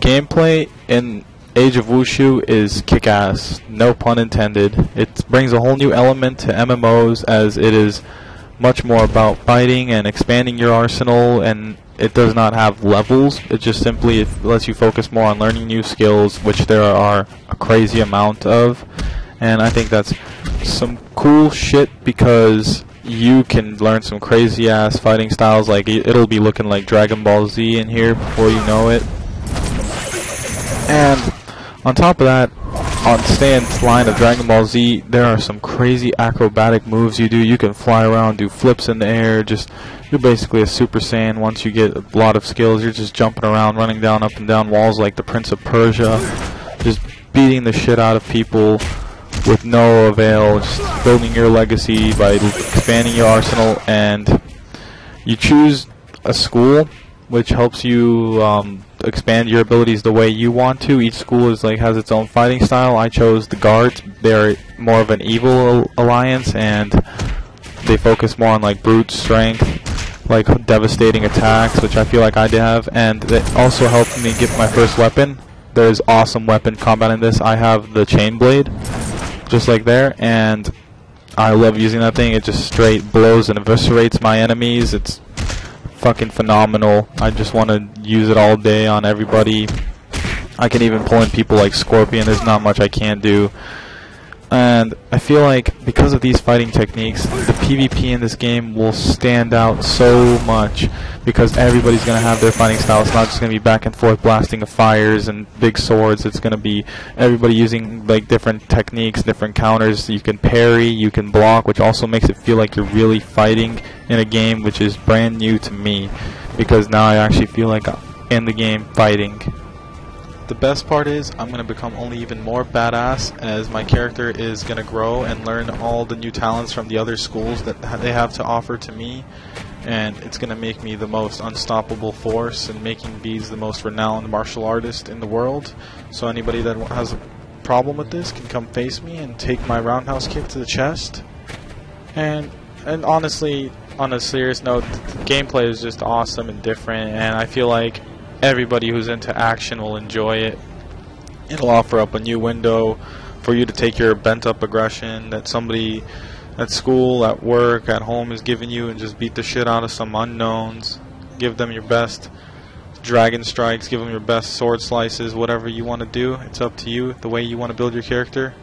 gameplay in Age of Wushu is kick-ass, no pun intended. It brings a whole new element to MMOs, as it is much more about fighting and expanding your arsenal, and it does not have levels. It just simply lets you focus more on learning new skills, which there are a crazy amount of. And I think that's some cool shit, because you can learn some crazy ass fighting styles. Like, it'll be looking like Dragon Ball Z in here before you know it. And on top of that, on Stan's line of Dragon Ball Z, there are some crazy acrobatic moves you do. You can fly around, do flips in the air. You're basically a Super Saiyan. Once you get a lot of skills, you're just jumping around, running down up and down walls like the Prince of Persia, just beating the shit out of people with no avail, just building your legacy by expanding your arsenal. And you choose a school which helps you expand your abilities the way you want to. Each school has its own fighting style. I chose the guards. They're more of an evil alliance, and they focus more on like brute strength, like devastating attacks, which I feel like I have. And it also helped me get my first weapon. There's awesome weapon combat in this. I have the chain blade, just like there, and I love using that thing. It just straight blows and eviscerates my enemies. It's fucking phenomenal. I just want to use it all day on everybody. I can even pull in people like Scorpion. There's not much I can't do. And I feel like because of these fighting techniques, the PvP in this game will stand out so much, because everybody's going to have their fighting style. It's not just going to be back and forth blasting of fires and big swords. It's going to be everybody using like different techniques, different counters. You can parry, you can block, which also makes it feel like you're really fighting in a game, which is brand new to me, because now I actually feel like I'm in the game fighting. The best part is I'm going to become only even more badass, as my character is going to grow and learn all the new talents from the other schools that they have to offer to me, and it's going to make me the most unstoppable force, and making Bees the most renowned martial artist in the world. So anybody that has a problem with this can come face me and take my roundhouse kick to the chest. And honestly, on a serious note, the gameplay is just awesome and different, and I feel like everybody who's into action will enjoy it. It'll offer up a new window for you to take your bent up aggression that somebody at school, at work, at home is giving you, and just beat the shit out of some unknowns. Give them your best dragon strikes, give them your best sword slices, whatever you want to do. It's up to you, the way you want to build your character.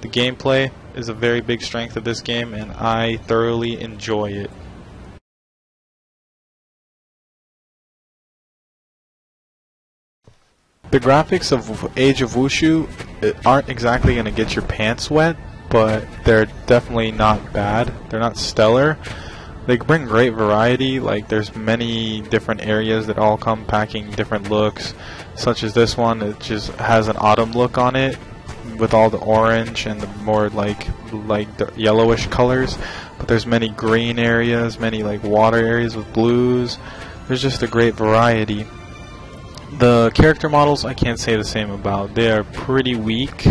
The gameplay is a very big strength of this game, and I thoroughly enjoy it. The graphics of Age of Wushu aren't exactly going to get your pants wet, but they're definitely not bad. They're not stellar. They bring great variety. Like, there's many different areas that all come packing different looks, such as this one. It just has an autumn look on it with all the orange and the more like the yellowish colors. But there's many green areas, many like water areas with blues. There's just a great variety. The character models I can't say the same about. They are pretty weak,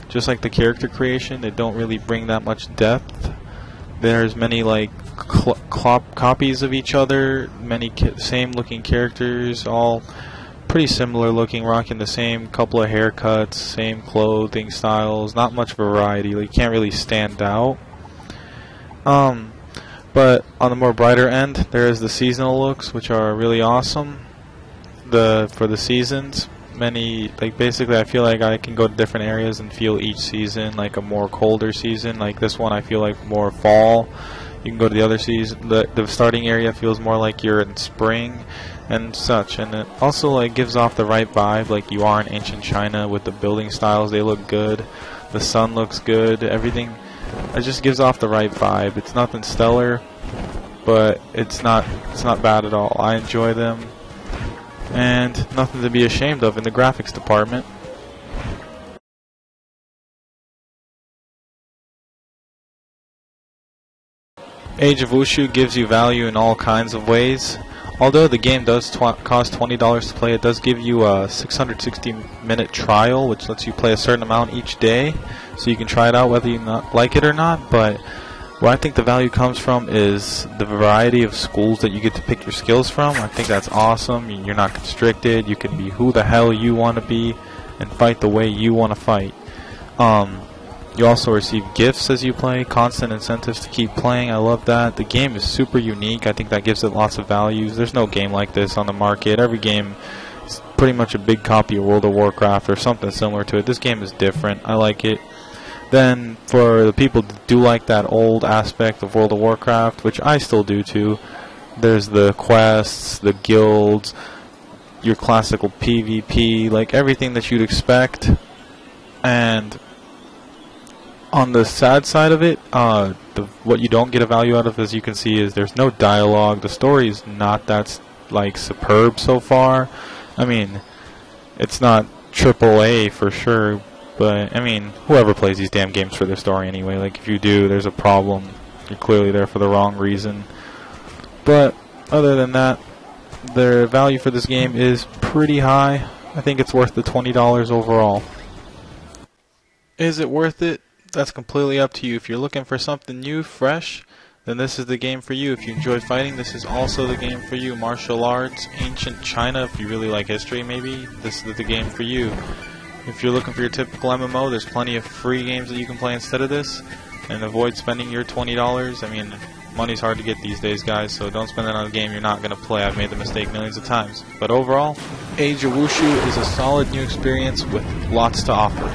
just like the character creation. They don't really bring that much depth. There's many like copies of each other, many same looking characters, all pretty similar looking, rocking the same couple of haircuts, same clothing styles, not much variety. Like, you can't really stand out. But on the more brighter end, there is the seasonal looks, which are really awesome. For the seasons, basically I feel like I can go to different areas and feel each season like a more colder season. Like this one I feel like more fall. You can go to the other season, the starting area feels more like you're in spring and such, and it also like gives off the right vibe, like you are in ancient China with the building styles. They look good, the sun looks good, everything, it just gives off the right vibe. It's nothing stellar, but it's not bad at all. I enjoy them, and nothing to be ashamed of in the graphics department. Age of Wushu gives you value in all kinds of ways. Although the game does cost $20 to play, it does give you a 660-minute trial, which lets you play a certain amount each day, so you can try it out whether you like it or not. But Where I think the value comes from is the variety of schools that you get to pick your skills from. I think that's awesome. You're not constricted. You can be who the hell you want to be and fight the way you want to fight. You also receive gifts as you play, constant incentives to keep playing. I love that. The game is super unique. I think that gives it lots of values. There's no game like this on the market. Every game is pretty much a big copy of World of Warcraft or something similar to it. This game is different. I like it. Then for the people that do like that old aspect of World of Warcraft, which I still do too, there's the quests, the guilds, your classical PvP, like everything that you'd expect. And on the sad side of it, what you don't get a value out of, as you can see, is there's no dialogue. The story is not that like superb so far. I mean, it's not AAA for sure. But, I mean, whoever plays these damn games for their story anyway. Like, if you do, there's a problem. You're clearly there for the wrong reason. But, other than that, the value for this game is pretty high. I think it's worth the $20 overall. Is it worth it? That's completely up to you. If you're looking for something new, fresh, then this is the game for you. If you enjoy fighting, this is also the game for you. Martial arts, ancient China, if you really like history maybe, this is the game for you. If you're looking for your typical MMO, there's plenty of free games that you can play instead of this, and avoid spending your $20. I mean, money's hard to get these days, guys, so don't spend it on a game you're not going to play. I've made the mistake millions of times. But overall, Age of Wushu is a solid new experience with lots to offer.